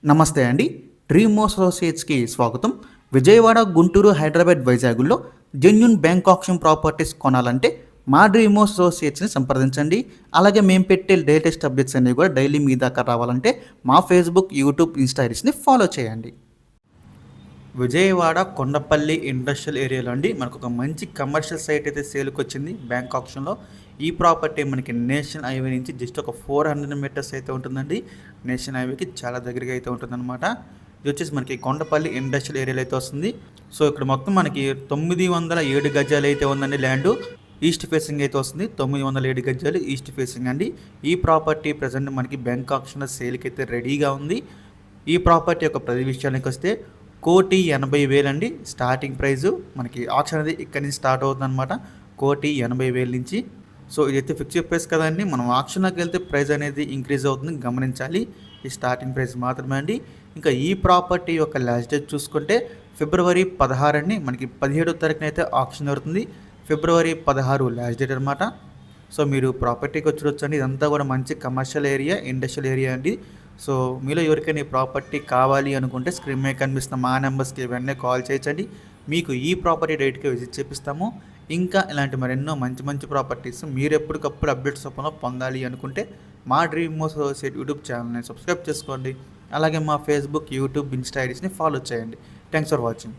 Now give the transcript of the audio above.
నమస్తే అండి. డ్రీమ్ అసోసియేట్స్‌కి స్వాగతం. విజయవాడ, గుంటూరు, హైదరాబాద్, వైజాగుల్లో జెన్యూన్ బ్యాంక్ ఆక్షన్ ప్రాపర్టీస్ కొనాలంటే మా డ్రీమ్ అసోసియేట్స్‌ని సంప్రదించండి. అలాగే మేము పెట్టే లేటెస్ట్ అప్డేట్స్ అన్నీ కూడా డైలీ మీ దాకా రావాలంటే మా ఫేస్‌బుక్, యూట్యూబ్, ఇన్‌స్టా ఐడీస్‌ని ఫాలో చేయండి. విజయవాడ కొండపల్లి ఇండస్ట్రియల్ ఏరియాలో అండి మనకు ఒక మంచి కమర్షియల్ సైట్ అయితే సేల్కి వచ్చింది బ్యాంక్ ఆప్షన్లో. ఈ ప్రాపర్టీ మనకి నేషనల్ హైవే నుంచి జస్ట్ ఒక 400 మీటర్స్ అయితే ఉంటుందండి. నేషనల్ హైవేకి చాలా దగ్గరగా అయితే ఉంటుందన్నమాట. ఇది వచ్చేసి మనకి కొండపల్లి ఇండస్ట్రియల్ ఏరియాలో అయితే వస్తుంది. సో ఇక్కడ మొత్తం మనకి 907 గజాలు అయితే ఉందండి ల్యాండ్. ఈస్ట్ ఫేసింగ్ అయితే వస్తుంది. 907 గజాలు ఈస్ట్ ఫేసింగ్ అండి. ఈ ప్రాపర్టీ ప్రజెంట్ మనకి బ్యాంక్ ఆప్షన్లో సేల్కి అయితే రెడీగా ఉంది. ఈ ప్రాపర్టీ యొక్క ప్రతి విషయానికి వస్తే 1,80,000 అండి స్టార్టింగ్ ప్రైజు. మనకి ఆప్షన్ అనేది ఇక్కడి నుంచి స్టార్ట్ అవుతుంది అనమాట. 1,80,000 నుంచి. సో ఇదైతే ఫిక్స్డ్ ప్రైస్ కదండి. మనం ఆప్షన్లోకి వెళ్తే ప్రైస్ అనేది ఇంక్రీజ్ అవుతుంది, గమనించాలి. ఈ స్టార్టింగ్ ప్రైస్ మాత్రమే అండి. ఇంకా ఈ ప్రాపర్టీ యొక్క లాస్ట్ డేట్ చూసుకుంటే ఫిబ్రవరి 16 అండి. మనకి 17వ తారీఖున అయితే ఆప్షన్ జరుగుతుంది. ఫిబ్రవరి 16 లాస్ట్ డేట్ అనమాట. సో మీరు ప్రాపర్టీకి వచ్చి చూడొచ్చండి. ఇదంతా కూడా మంచి కమర్షియల్ ఏరియా, ఇండస్ట్రియల్ ఏరియా అండి. సో మీలో ఎవరికైనా ఈ ప్రాపర్టీ కావాలి అనుకుంటే స్క్రీన్ మీద కనిపిస్తున్న మా నెంబర్స్కి వెంటనే కాల్ చేయొచ్చండి. మీకు ఈ ప్రాపర్టీ రేట్కి విజిట్ చేపిస్తాము. ఇంకా ఇలాంటి మరెన్నో మంచి మంచి ప్రాపర్టీస్ మీరు ఎప్పటికప్పుడు అప్డేట్స్ రూపంలో పొందాలి అనుకుంటే మా డ్రీమ్ అసోసియేట్ యూట్యూబ్ ఛానల్ని సబ్స్క్రైబ్ చేసుకోండి. అలాగే మా ఫేస్బుక్, యూట్యూబ్, ఇన్స్టా ఐడీస్ని ఫాలో చేయండి. Thanks for watching.